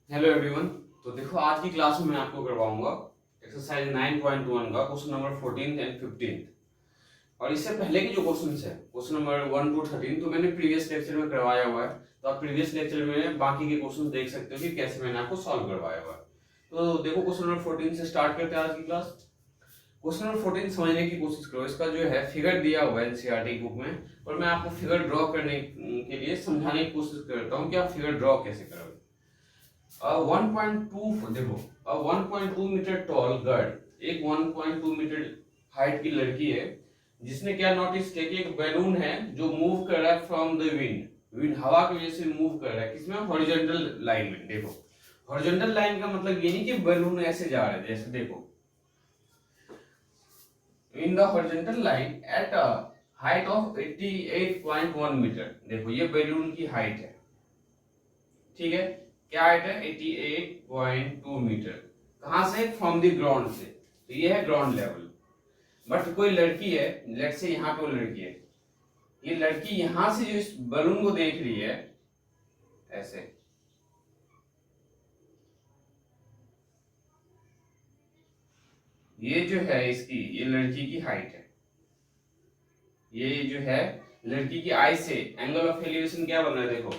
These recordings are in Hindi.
Hello everyone. तो देखो आज की क्लास में मैं आपको करवाऊंगा एक्सरसाइज 9.1 का क्वेश्चन नंबर 14 एंड 15। और इससे पहले की जो क्वेश्चन है क्वेश्चन नंबर 1 टू 13 तो मैंने प्रीवियस लेक्चर में करवाया हुआ है। तो आप प्रीवियस लेक्चर में बाकी के क्वेश्चन देख सकते हो कि कैसे मैंने आपको सॉल्व करवाया हुआ है। तो देखो क्वेश्चन नंबर 14 से स्टार्ट करते हैं आज की क्लास। क्वेश्चन नंबर 14 समझने की कोशिश करो। इसका जो है फिगर दिया हुआ है एनसीईआरटी बुक में, और मैं आपको फिगर ड्रॉ करने के लिए समझाने की कोशिश करता हूँ कि आप फिगर ड्रॉ कैसे करोगे। 1.2 देखो, 1.2 मीटर टॉल गर्ल एक 1.2 मीटर हाइट की लड़की है जिसने क्या नोटिस किया कि एक बैलून है जो मूव कर रहा है फ्रॉम द विंड। विंड हवा की वजह से मूव कर रहा है किसमें, हॉरिजॉन्टल लाइन में। देखो हॉरिजॉन्टल लाइन का मतलब ये नहीं कि बैलून ऐसे जा रहा है, जैसे देखो in the horizontal line at a height of 88.1 metre. देखो ये बैलून की हाइट है, ठीक है। क्या हाइट है, 88.2 मीटर। कहां से, फ्रॉम द ग्राउंड से। तो ये है ग्राउंड लेवल। बट कोई लड़की है, लेट्स से यहाँ पे वो लड़की है, ये लड़की यहां से जो इस बलून को देख रही है ऐसे, ये जो है इसकी, ये लड़की की हाइट है। ये जो है लड़की की आई से एंगल ऑफ एलिवेशन क्या बन रहा है, देखो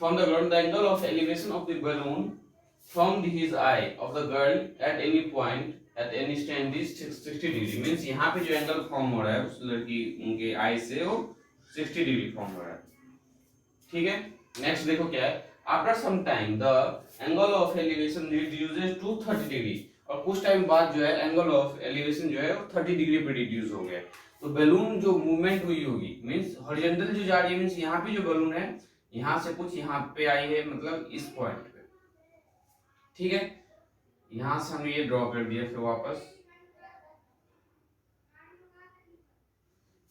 from the ground the angle of elevation of the balloon from his eye of the girl at any point at any stand is 60 degree. Means यहाँ पे जो एंगल फॉर्म हो रहा है उस लड़की उनके आई से वो 60 डिग्री फॉर्म हो रहा है, ठीक है। नेक्स्ट देखो क्या है, after some time the angle of elevation reduces to 30 degree. और कुछ टाइम बाद जो है एंगल ऑफ एलिवेशन जो है वो 30 डिग्री पे रिड्यूस हो गया। तो बैलून जो मूवमेंट हुई होगी, मींस हॉरिजॉन्टल जो जा रही है, मींस यहाँ पे जो बैलून है यहाँ से कुछ यहाँ पे आई है, मतलब इस पॉइंट पे, ठीक है। यहां से हमने ये ड्रॉ कर दिया। फिर वापस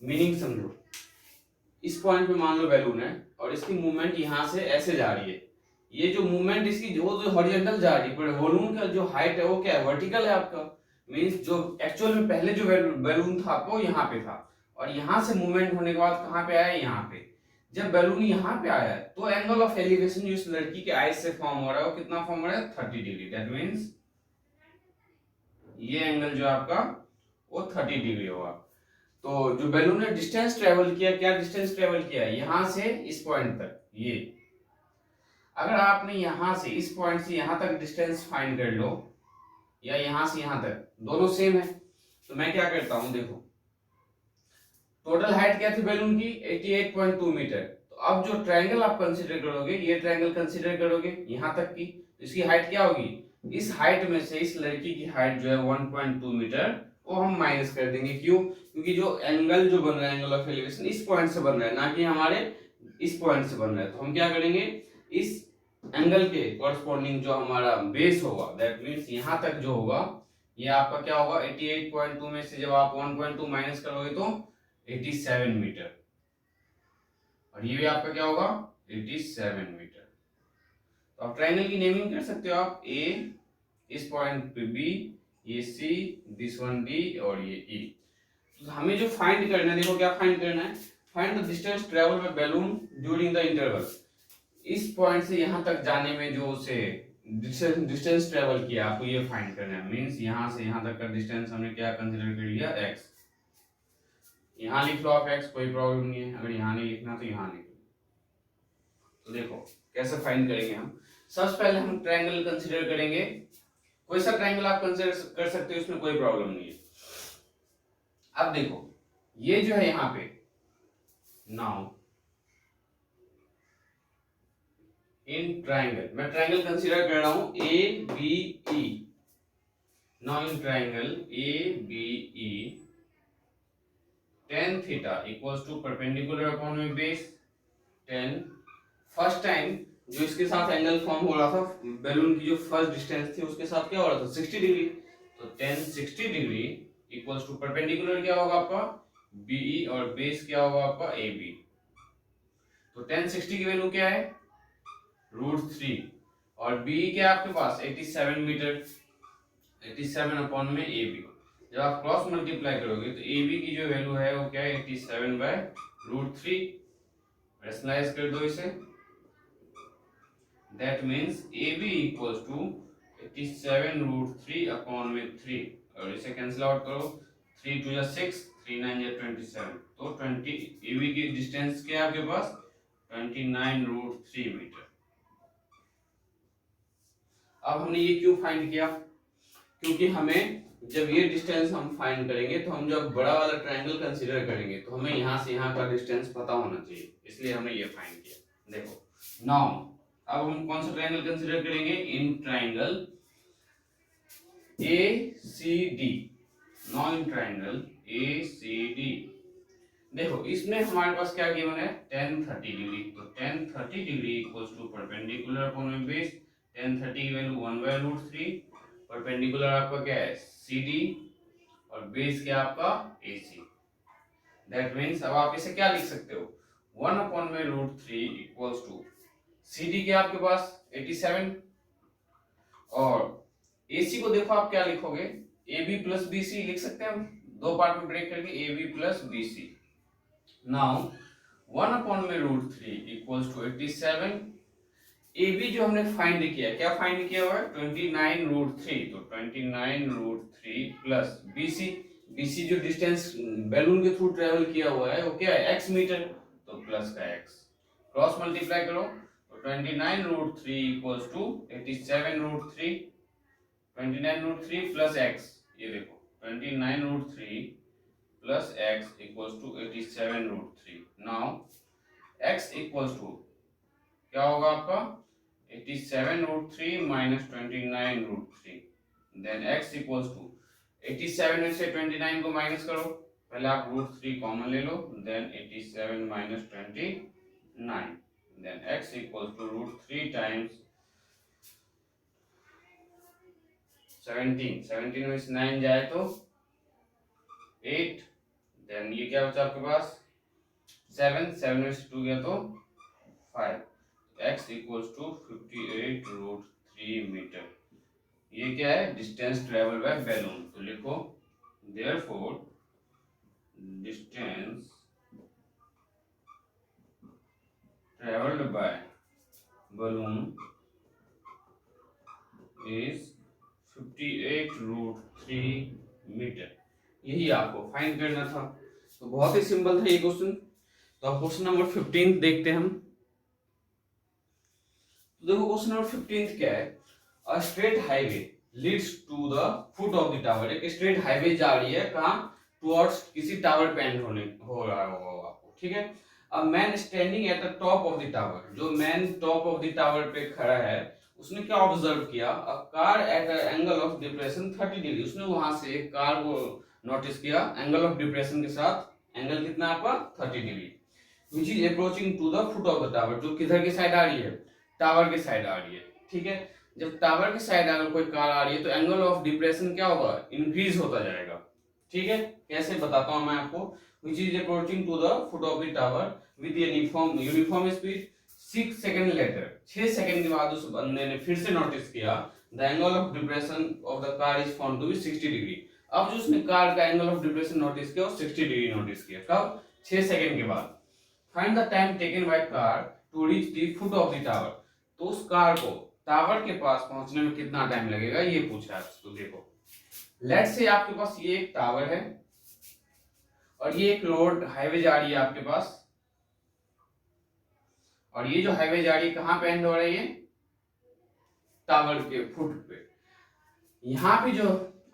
मीनिंग समझो, इस पॉइंट पे मान लो बैलून है और इसकी मूवमेंट यहां से ऐसे जा रही है। ये जो मूवमेंट इसकी जो हॉरिजॉन्टल जा रही है, पर बैलून का जो हाइट है वो क्या है, वर्टिकल है आपका। मींस जो एक्चुअल में पहले जो बैलून था वो यहाँ पे था, और यहां से मूवमेंट होने के बाद कहाँ पे आया, यहाँ पे। जब बैलून यहाँ पे आया तो एंगल ऑफ एलिवेशन जो इस लड़की के आईज से फॉर्म हो रहा है वो कितना फॉर्म हो रहा है, 30 डिग्री। दैट मीन्स ये एंगल जो आपका वो 30 डिग्री होगा। तो जो बैलून ने डिस्टेंस ट्रेवल किया, क्या डिस्टेंस ट्रेवल किया, यहां से इस पॉइंट तक। ये अगर आपने यहां से इस पॉइंट से यहां तक डिस्टेंस फाइंड कर लो, या यहां से यहां तक, दोनों सेम है, तो मैं क्या करता हूं, देखो टोटल हाइट क्या थी बैलून की, 88.2 मीटर। तो अब जो ट्रायंगल आप कंसीडर करोगे, ये ट्रायंगल कंसीडर करोगे यहां तक की, तो इसकी हाइट क्या होगी, इस हाइट में से इस लड़की की हाइट जो है 1.2 मीटर वो हम माइनस कर देंगे। क्यों, क्योंकि जो एंगल जो बन रहा है, एंगल ऑफ एलिवेशन इस पॉइंट से बन रहा है, ना कि हमारे इस पॉइंट से बन रहा है। तो हम क्या करेंगे, इस एंगल के कॉरस्पॉन्डिंग जो हमारा बेस होगा, दैट मींस यहां तक जो होगा, ये आपका क्या होगा, 88.2 में से जब आप 1.2 माइनस करोगे तो 87 मीटर, और ये भी आपका क्या होगा, 87 मीटर। तो आप ट्रायंगल की नेमिंग कर सकते हो आप, ए इस पॉइंट पे बी, ये सी, दिस वन डी, और ये ई। तो हमें जो फाइंड करना है, देखो क्या फाइंड करना है, find the distance travel by balloon during the interval. इस पॉइंट से यहां तक जाने में जो उसे डिस्टेंस ट्रेवल किया, आपको ये फाइंड करना है। मींस यहां से यहां तक का डिस्टेंस हमने क्या कंसीडर कर लिया, एक्स। यहां लिख लो आप एक्स, कोई प्रॉब्लम नहीं है। अगर यहां नहीं लिखना तो यहां लिख लो। तो देखो कैसे फाइंड करेंगे हम। सबसे पहले हम ट्रायंगल कंसीडर करेंगे। कोई सा ट्रायंगल आप कंसीडर कर सकते हो, इसमें कोई प्रॉब्लम नहीं है। अब देखो ये जो है यहाँ पे, नाउ इन ट्रायंगल, मैं ट्रायंगल कंसीडर कर रहा हूं A B E. Now in triangle A B E, tan theta equals to perpendicular upon में बेस 10। फर्स्ट टाइम जो इसके साथ एंगल फॉर्म हो रहा था, बैलून की जो फर्स्ट डिस्टेंस थी उसके साथ क्या हो रहा था, 60 डिग्री। तो tan 60 degree equals to perpendicular क्या होगा आपका, बीई, और बेस क्या होगा आपका ए बी। तो tan 60 की वैल्यू क्या है, √3, और बीई क्या है आपके पास 87 मीटर, 87 अपॉन में ए बी। जब आप क्रॉस मल्टीप्लाई करोगे तो ए बी की जो वैल्यू है वो क्या है, 87/√3। रैशनलाइज कर दो इसे, that means A B equals to 87√3 upon में 3, और इसे कैंसिल आउट करो, 3 2 जा 6, 3 9 जा 27, तो 20 ए बी की डिस्टेंस क्या है आपके पास 29√3 मीटर। अब हमने ये क्यों फाइंड किया, क्योंकि हमें जब ये डिस्टेंस हम फाइंड करेंगे तो हम जब बड़ा वाला ट्रायंगल कंसीडर करेंगे तो हमें यहाँ से यहाँ का डिस्टेंस पता होना चाहिए, इसलिए हमने ये फाइंड किया। देखो नाउ अब हम कौन सा ट्रायंगल कंसीडर करेंगे, in triangle ACD, now in triangle ACD। देखो इसमें हमारे पास क्या गिवन है, tan 30 डिग्री, तो tan 30 degree equals to perpendicular upon base, tan 30 की वैल्यू 1/√3, परपेंडिकुलर आपका क्या है CD, और बेस क्या आपका AC। दैट मीन्स अब आप इसे क्या लिख सकते हो, 1/√3 इक्वल्स टू CD क्या आपके पास 87, और AC को देखो आप क्या लिखोगे, AB प्लस BC लिख सकते हैं हम, दो पार्ट में ब्रेक करके AB plus BC। Now 1/√3 equals to 87, AB जो हमने फाइंड किया, क्या फाइंड किया हुआ है 29√3, तो 29√3 प्लस BC जो डिस्टेंस बैलून के थ्रू ट्रेवल किया हुआ है वो क्या है x मीटर, तो प्लस का x, क्रॉस मल्टीप्लाई करो, तो 29√3 इक्वल्स टू 87√3, 29√3 प्लस x, ये देखो 29√3 plus x equals to 87√3। Now x equals to क्या होगा आपका 87√3 minus 29√3, then x equals to 87 में से 29 को माइनस करो, पहले आप √3 कॉमन ले लो, then 87 minus 29, then x equals to √3 times 17 में से 9 जाए तो 8, देन ये क्या बचा आपके पास 7 में से 2 गया तो 5, x इक्वल्स टू 58√3 मीटर। ये क्या है डिस्टेंस ट्रेवल बाय बैलून, तो लिखो therefore distance travelled by balloon is 58√3 metre. यही आपको फाइंड करना था, तो बहुत ही सिंपल था ये क्वेश्चन। तो अब क्वेश्चन नंबर 15 देखते हैं हम। तो देखो क्वेश्चन नंबर 15 क्या है, a straight highway leads to the foot of the tower. एक स्ट्रेट हाईवे जा रही है कहां, टुवर्ड्स किसी टावर पे एंड हो रहा होगा आपको, ठीक है। A man standing at the top of the tower, जो man top of the tower पे खड़ा है उसने क्या ऑब्जर्व किया, a car at a angle of depression 30 degree. उसने वहां से एक कार को नोटिस किया एंगल ऑफ डिप्रेशन के साथ, एंगल कितना आपका 30 degree, which is approaching to the foot of the tower. जो किधर की साइड आ रही है, टावर के साइड आ रही है, ठीक है। जब टावर के साइड अगर कोई कार आ रही है तो एंगल ऑफ डिप्रेशन क्या होगा, इंक्रीज होता जाएगा, ठीक है। कैसे बताता हूं मैं आपको, which is approaching to the foot of the tower with uniform speed 6 second later. 6 second के बाद उस बंदे ने फिर से नोटिस किया the angle of depression of the car is found to be 60 degree. अब जो उसने कार का एंगल ऑफ डिप्रेशन नोटिस किया वो 60 डिग्री नोटिस किया, कब 6 सेकंड के बाद। Find the time taken by car to reach the foot of the tower. तो उस कार को टावर के पास पहुंचने में कितना टाइम लगेगा ये पूछा है। तो देखो लेट्स से आपके पास ये एक टावर है और ये एक रोड हाईवे जा रही है आपके पास, और ये जो हाईवे जा रही है कहां पे एंड हो रही है, टावर के फुट पे। यहाँ पे जो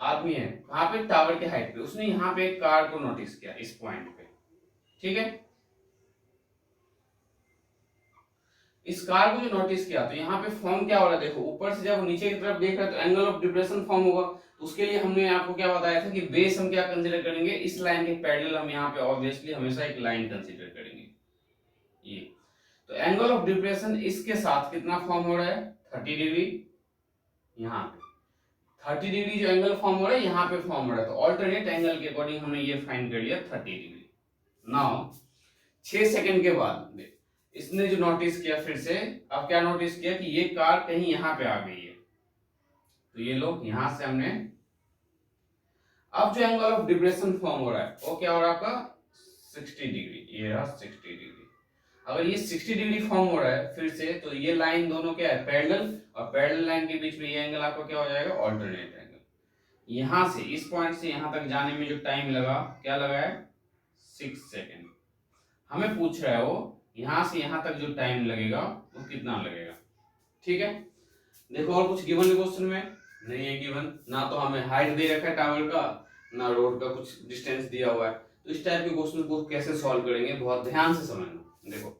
आदमी है कहां पे, टावर के हाइट पे, उसने यहाँ पे एक कार को नोटिस किया इस पॉइंट पे, ठीक है। इस कार को जो नोटिस किया तो यहाँ पे फॉर्म क्या हो रहा है, देखो ऊपर से जब नीचे की तरफ देख रहा है तो एंगल ऑफ डिप्रेशन फॉर्म होगा। तो उसके लिए हमने आपको क्या बताया था कि बेस हम क्या कंसीडर करेंगे, इस लाइन के पैरेलल हम यहाँ पे ऑब्वियसली हमेशा एक लाइन कंसीडर करेंगे ये। तो एंगल ऑफ डिप्रेशन इसके साथ कितना फॉर्म हो रहा है 30 डिग्री, यहाँ पे 30 डिग्री जो एंगल फॉर्म हो रहा है यहाँ पे फॉर्म हो रहा है, तो ऑल्टरनेट एंगल के अकॉर्डिंग हमने ये फाइंड कर लिया 30 डिग्री। नाउ 6 सेकंड के बाद इसने जो नोटिस किया फिर से, अब क्या नोटिस किया कि ये कार कहीं यहाँ पे आ गई है, तो ये लोग यहां से हमने, अब जो एंगल ऑफ डिप्रेशन फॉर्म हो रहा है वो क्या हो रहा है आपका 60 डिग्री, ये रहा 60 डिग्री। अगर ये 60 डिग्री फॉर्म हो रहा है फिर से, तो ये लाइन दोनों क्या है, पैरेलल, और पैरेलल लाइन के बीच में ये एंगल आपका क्या हो जाएगा, ऑल्टरनेट एंगल। यहां से इस पॉइंट से यहां तक जाने में जो टाइम लगा, क्या लगा है, 6 सेकेंड। हमें पूछ रहा है वो यहां से यहां तक जो टाइम लगेगा वो कितना लगेगा। ठीक है, देखो और कुछ गिवन है क्वेश्चन में, नहीं है गिवन, ना तो हमें हाइट दे रखा है टावर का, ना रोड का कुछ डिस्टेंस दिया हुआ है। तो इस टाइप के क्वेश्चन को कैसे सॉल्व करेंगे, बहुत ध्यान से समझना। देखो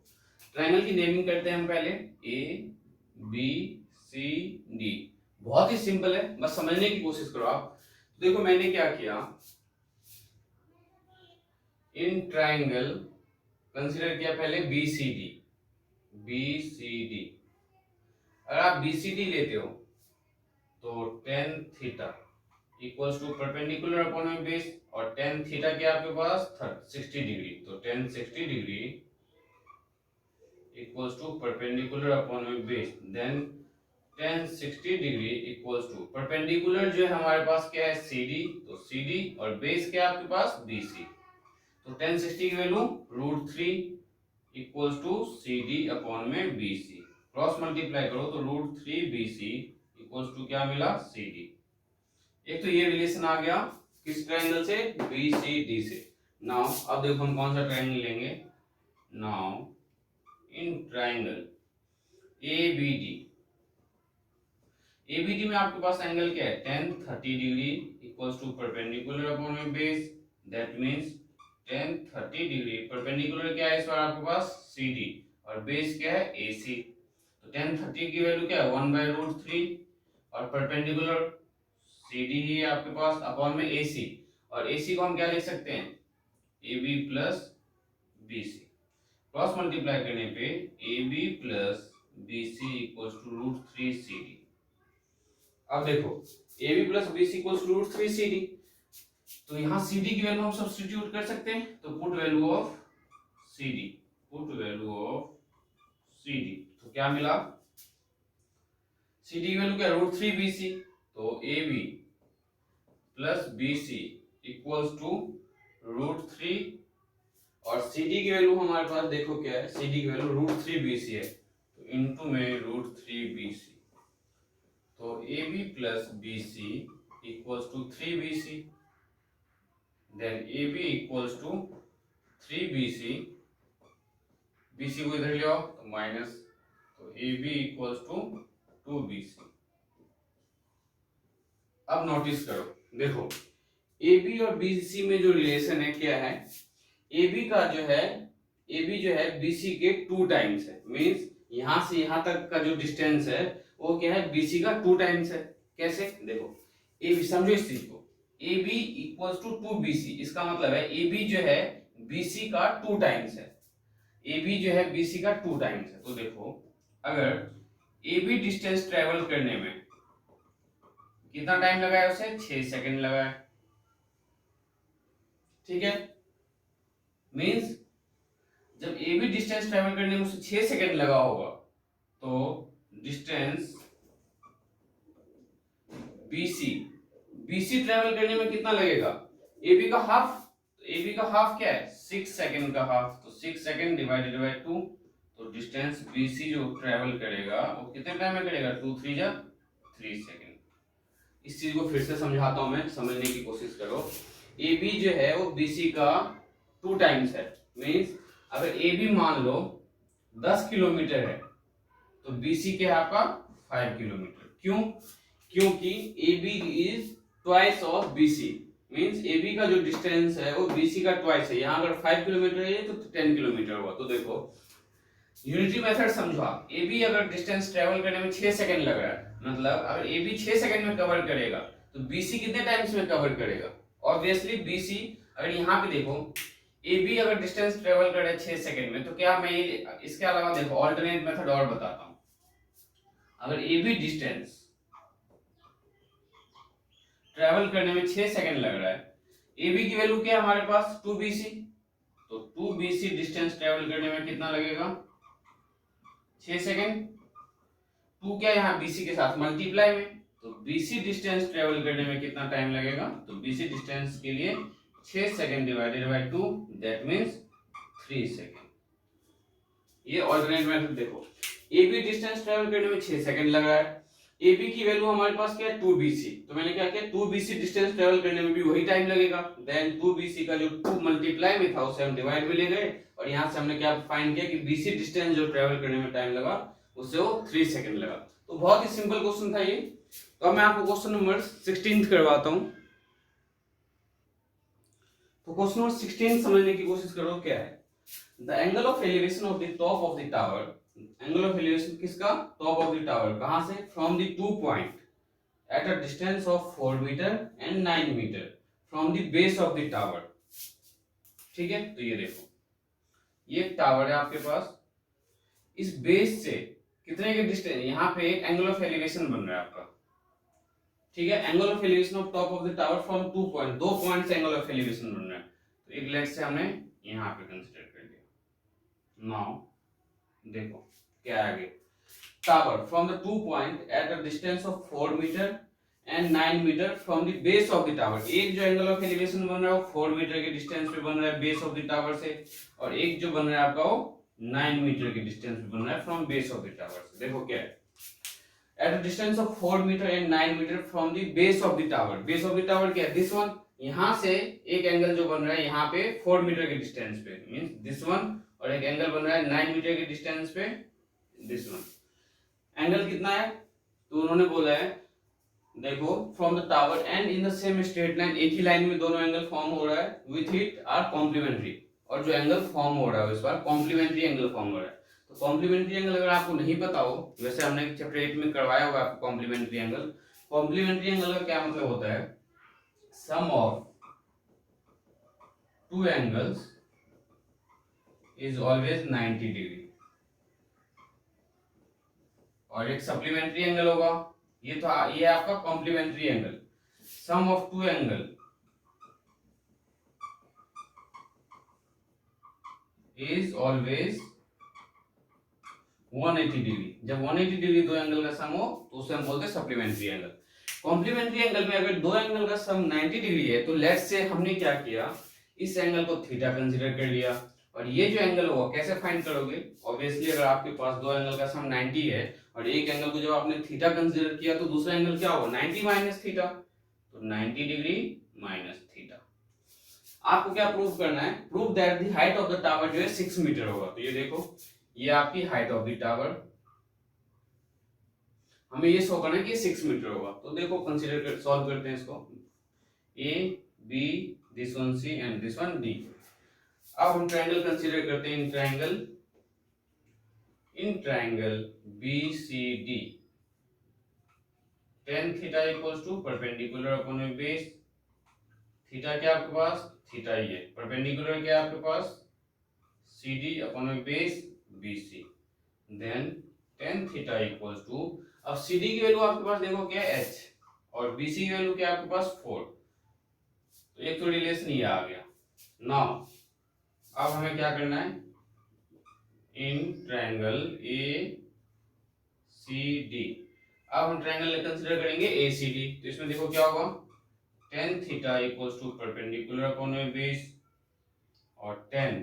ट्रायंगल की नेमिंग करते हैं हम पहले, ए बी सी डी, बहुत ही सिंपल है, बस समझने की कोशिश करो आप। देखो मैंने क्या किया, इन ट्रायंगल कंसीडर किया पहले B C D, B C D. अगर आप बी सी डी लेते हो तो tan theta equals to perpendicular upon base, और tan थीटा क्या आपके पास 60 डिग्री, तो tan 60 degree equals to perpendicular upon base, then tan 60 degree equals to perpendicular जो है हमारे पास क्या है CD, तो CD, और बेस क्या है आपके पास BC, तो tan 60 की value √3 equals to CD upon में BC, क्रॉस मल्टीप्लाई करो तो √3 BC इक्वल्स टू क्या मिला, CD। एक तो ये रिलेशन आ गया किस ट्रायंगल से, BCD से। नाउ अब देखो हम कौन सा ट्रायंगल लेंगे, now in triangle ABD, ABD में आपके पास एंगल क्या है, tan 30 degree equals to perpendicular upon base, that means tan 30 degree perpendicular क्या है इस बार आपके पास CD, और बेस क्या है AC, तो tan 30 की वैल्यू क्या है 1/√3, और परपेंडिकुलर CD ही है आपके पास अपॉन में AC, और AC को हम क्या लिख सकते हैं, AB plus BC, cross multiply करने पे AB plus BC equals to √3 CD। अब देखो AB plus BC equals to √3 CD, तो यहाँ CD की वैल्यू हम सब्स्टिट्यूट कर सकते हैं, तो put value of CD, put value of CD, तो क्या मिला, CD की वैल्यू क्या √3 BC, तो AB plus BC equals to √3, और CD की वैल्यू हमारे पास देखो क्या है, CD की वैल्यू √3 BC है, तो इनटू में √3 BC, तो AB plus BC equals to 3 BC, then AB equals to 3 BC, BC को इधर ले आओ तो माइनस, तो AB इक्वल्स टू 2 BC। अब नोटिस करो, देखो AB और BC में जो रिलेशन है क्या है, AB जो है BC के 2 टाइम्स है, मींस यहां से यहां तक का जो डिस्टेंस है वो क्या है BC का 2 टाइम्स है। कैसे, देखो AB समझो इस चीज को, AB इक्वल्स टू 2 BC, इसका मतलब है AB जो है BC का 2 टाइम्स है, AB जो है BC का 2 टाइम्स है। तो देखो अगर AB डिस्टेंस ट्रेवल करने में कितना टाइम लगा है, उसे 6 सेकंड लगा है, ठीक है, मींस जब AB डिस्टेंस ट्रेवल करने में उसे 6 सेकंड लगा होगा, तो डिस्टेंस BC ट्रेवल करने में कितना लगेगा, AB का हाफ, तो AB का हाफ क्या है 6 सेकंड का हाफ, तो 6 सेकंड डिवाइडेड बाय 2, तो डिस्टेंस BC जो ट्रेवल करेगा वो कितने टाइम में करेगा, 2 3 जा 3 सेकंड। इस चीज को फिर से समझाता हूं मैं, समझने की कोशिश करो। AB जो है वो BC का 2 टाइम्स है, मींस अगर AB मान लो 10 किलोमीटर है तो BC क्या है आपका 5 किलोमीटर। क्यों, क्योंकि AB is twice of BC, means AB का जो डिस्टेंस है वो BC का ट्वाइस है। यहाँ अगर 5 किलोमीटर है तो 10 किलोमीटर हुआ। तो देखो यूनिटी मेथड समझो आप, AB अगर डिस्टेंस ट्रेवल करने में 6 सेकंड लग रहा है, मतलब अगर AB 6 सेकंड में कवर करेगा तो BC कितने टाइम्स में कवर करेगा, ऑब्वियसली BC, अगर यहाँ पे देखो AB अगर डिस्टेंस ट्रेवल करे 6 सेकंड में, तो क्या मैं इसके अलावा देखो ऑल्टरनेट मेथड और बताता हूँ। अगर AB डिस्टेंस ट्रेवल करने में 6 सेकंड लग रहा है, AB की वैल्यू क्या है हमारे पास 2 BC, तो 2 BC डिस्टेंस ट्रेवल करने में कितना लगेगा 6 सेकंड, 2 क्या यहाँ BC के साथ मल्टीप्लाई में, तो BC डिस्टेंस ट्रेवल करने में कितना टाइम लगेगा, तो BC डिस्टेंस के लिए 6 second divided by 2, that means 3 second. ये ऑल्टरनेट मेथड देखो, ए बी डिस्टेंस ट्रेवल करने में 6 सेकंड लगा है, ए बी की वैल्यू हमारे पास क्या है 2bc, तो मैंने क्या किया 2bc डिस्टेंस ट्रेवल करने में भी वही टाइम लगेगा, देन 2bc का जो 2 मल्टीप्लाई में था उसे हम डिवाइड में ले गए और यहां से हमने क्या फाइंड किया कि bc डिस्टेंस जो ट्रेवल करने में टाइम लगा उससे वो 3 सेकंड लगा। तो बहुत ही सिंपल क्वेश्चन था ये। तो अब मैं आपको क्वेश्चन नंबर 16 करवाता हूं। तो क्वेश्चन नंबर 16 समझने की कोशिश करो क्या है। The angle of elevation of the top of the tower, angle of elevation किसका, टॉप ऑफ द टावर, कहां से, from the 2 point at a distance of 4 meter and 9 meter from the base of the tower। ठीक है, तो ये देखो ये टावर है आपके पास, इस बेस से कितने के डिस्टेंस, यहाँ पे एक एंगल ऑफ एलिवेशन बन रहा है आपका, ठीक है, angle of elevation of top of the tower from 2 point, 2 point से एंगल ऑफ एलिवेशन बन रहा है। तो एक लेट से हमने यहाँ पे कंसीडर कर लिया। नाउ देखो क्या है आगे, tower from the 2 point at a distance of 4 meter and 9 meter from the base of the tower। एक जो एंगल ऑफ एलिवेशन बन रहा है वो 4 मीटर के डिस्टेंस पे बन रहा है बेस ऑफ द टावर से, और एक जो बन रहा है आपका वो 9 मीटर के डिस्टेंस पे बन रहा है from base of the tower से। देखो क्या है, at a distance of 4 meter and 9 meter from the base of the tower। base of the tower क्या है, दिस वन, यहां से एक एंगल जो बन रहा है यहाँ पे 4 मीटर के डिस्टेंस पे, मींस दिस वन, और एक एंगल बन रहा है 9 मीटर के डिस्टेंस पे, दिस वन। एंगल कितना है, तो उन्होंने बोला है देखो from the tower and in the same straight line, एक ही लाइन में दोनों एंगल फॉर्म हो रहा है, विथ इट आर कॉम्प्लीमेंट्री, और जो एंगल फॉर्म हो रहा है इस बार कॉम्प्लीमेंट्री एंगल फॉर्म हो रहा है। तो कॉम्प्लीमेंट्री एंगल अगर आपको नहीं पता हो, वैसे हमने चैप्टर 8 में करवाया हुआ है कॉम्प्लीमेंट्री एंगल। कॉम्प्लीमेंट्री एंगल का क्या मतलब होता है, sum of two angles is always 90 degree, और एक सप्लीमेंट्री एंगल होगा, ये तो ये आपका complementary angle, sum of two angle is always 180 degree. जब 180 डिग्री दो एंगल का सम हो तो उसे हम बोलते हैं सप्लीमेंट्री एंगल। कॉम्प्लीमेंट्री एंगल में अगर दो एंगल का सम 90 डिग्री है तो लेट्स से हमने क्या किया, इस एंगल को थीटा कंसीडर कर लिया, और ये जो एंगल होगा कैसे फाइंड करोगे, ऑब्वियसली अगर आपके पास दो एंगल का सम 90 है और एक एंगल को जब आपने थीटा कंसीडर किया तो दूसरा एंगल क्या होगा 90 माइनस थीटा, तो 90 डिग्री माइनस थीटा। आपको क्या प्रूव करना है, prove that the height of the tower जो है 6 मीटर होगा। तो ये देखो ये आपकी हाइट ऑफ द टावर, हमें ये शो करना है कि 6 मीटर होगा। तो देखो कंसीडर कर सॉल्व करते हैं इसको, A B this one C and this one D. अब हम ट्रायंगल कंसीडर करते हैं, in triangle BCD tan theta equals to perpendicular upon base, theta क्या आपके पास, थीटा ही है, परपेंडिकुलर क्या है आपके पास CD upon base BC, then tan theta equals to, अब CD की वैल्यू आपके पास देखो क्या है h, और BC की वैल्यू क्या है आपके पास 4, तो एक तो रिलेशन ये आ गया। नाउ अब हमें क्या करना है, इन ट्रायंगल ACD, अब हम ट्रायंगल कंसीडर करेंगे ACD। तो इसमें देखो क्या होगा, tan theta equals to perpendicular upon base, और tan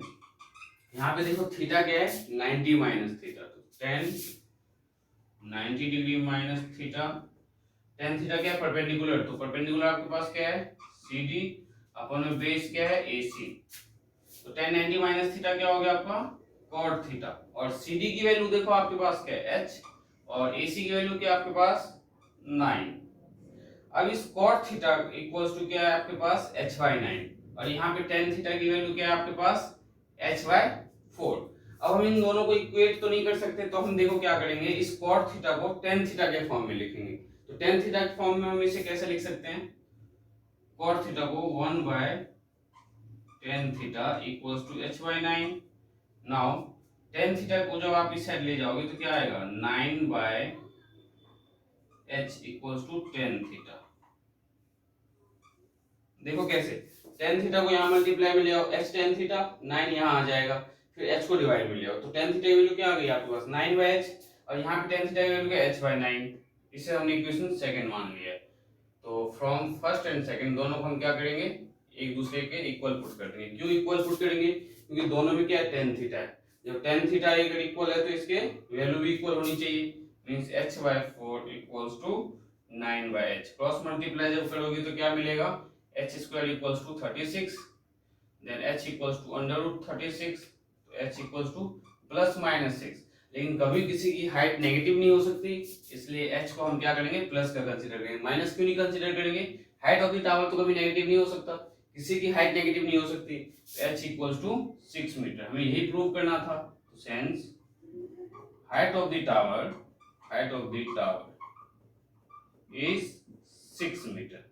यहाँ पे देखो थीटा क्या है 90 माइनस थीटा, तो tan 90 degree minus theta, tan theta क्या है परपेंडिकुलर, तो परपेंडिकुलर आपके पास क्या है CD अपॉन बेस क्या है AC, तो tan 90 माइनस थीटा क्या हो गया आपका cot थीटा, और CD की वैल्यू देखो आपके पास क्या है h, और AC की वैल्यू क्या है आपके पास 9। अब इस cot थीटा इक्वल्स टू क्या है आपके पास h by 9, और यहाँ पे tan थीटा की वैल्यू क्या है आपके पास h by 4। अब हम इन दोनों को इक्वेट तो नहीं कर सकते, तो हम देखो क्या करेंगे, इस cot थीटा को tan थीटा के फॉर्म में लिखेंगे। तो tan थीटा के फॉर्म में हम इसे कैसे लिख सकते हैं, cot थीटा को 1 by tan theta equals to h by 9। Now tan theta को जब आप इस साइड ले जाओगे तो क्या आएगा 9 by h equals to tan theta. देखो कैसे, tan थीटा को यहाँ मल्टीप्लाई में ले आओ, h tan थीटा 9 यहाँ आ जाएगा, फिर h को डिवाइड में ले आओ, तो tan थीटा की वैल्यू क्या आ गई आपके पास 9 by h, और यहाँ पे tan थीटा की वैल्यू क्या h by 9, इसे हमने इक्वेशन सेकंड मान लिया है। तो फ्रॉम फर्स्ट एंड सेकंड दोनों को हम क्या करेंगे, एक दूसरे के इक्वल पुट कर देंगे। क्यों इक्वल पुट करेंगे, क्योंकि दोनों में क्या है tan थीटा है। जब tan थीटा अगर इक्वल है तो इसके वैल्यू भी इक्वल होनी चाहिए, means h/4 equals to 9/h। Cross multiply जब करोगे तो क्या मिलेगा, h² equals to 36, then h equals to √36, तो h इक्वल्स टू +-6। लेकिन कभी किसी की हाइट नेगेटिव नहीं हो सकती, इसलिए h को हम क्या करेंगे, प्लस का कंसीडर करेंगे। माइनस क्यों नहीं कंसीडर करेंगे, हाइट ऑफ द टावर तो कभी नेगेटिव नहीं हो सकता, किसी की हाइट नेगेटिव नहीं हो सकती। तो h इक्वल्स टू 6 मीटर, हमें यही प्रूव करना था। तो since height of the tower is 6 metre,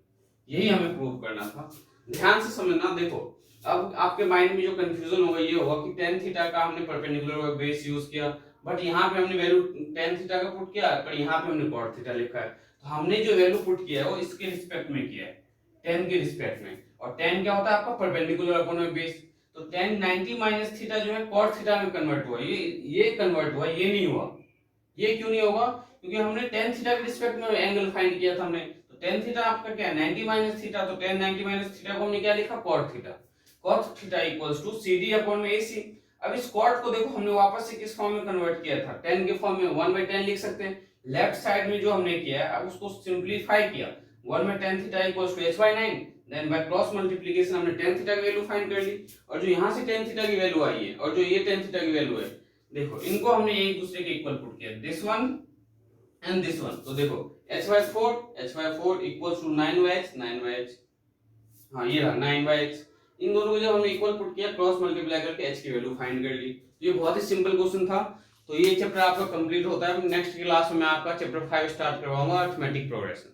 यही हमें प्रूव करना था। ध्यान से समझना, देखो अब आपके माइंड में जो कंफ्यूजन होगा ये होगा कि tan थीटा का हमने परपेंडिकुलर बेस यूज किया, बट यहाँ पे हमने वैल्यू tan थीटा का पुट किया, पर यहाँ पे हमने cot थीटा लिखा है। तो हमने जो वैल्यू पुट किया है वो इसके रिस्पेक्ट में किया है, tan के रिस्पेक्ट में। और tan क्या होता है आपका, परपेंडिकुलर अपॉन बेस। तो tan 90 माइनस थीटा जो है cot थीटा में कन्वर्ट हुआ, ये कन्वर्ट हुआ, ये नहीं हुआ। ये क्यों नहीं होगा, क्योंकि हमने tan थीटा के रिस्पेक्ट में एंगल फाइंड किया था हमने। तो tan थीटा आपका क्या है, 90 माइनस थीटा, तो tan 90 माइनस थीटा को हमने क्या लिखा, cot theta. cot theta equals to CD upon में AC। अब इस cot को देखो हमने वापस से किस फॉर्म में कन्वर्ट किया था, tan के फॉर्म में 1/tan लिख सकते हैं। लेफ्ट साइड में जो हमने किया है, अब उसको सिंपलीफाई किया, 1/tan theta equals to h/9, then by cross multiplication हमने tan थीटा की वैल्यू फाइंड कर ली, और जो यहां से tan थीटा की वैल्यू आई है और जो ये tan थीटा की वैल्यू है, देखो इनको हमने एक दूसरे के इक्वल पुट किया, this one and this one. तो देखो h/4 इक्वल्स टू 9/h, हाँ ये रहा 9/h। इन दोनों को जब हमने इक्वल पुट किया, क्रॉस मल्टीप्लाई करके h की वैल्यू फाइंड कर ली। ये बहुत ही सिंपल क्वेश्चन था। तो ये चैप्टर आपका कंप्लीट होता है। नेक्स्ट क्लास में मैं आपका चैप्टर 5 स्टार्ट करवाऊंगा, अरिथमेटिक प्रोग्रेशन।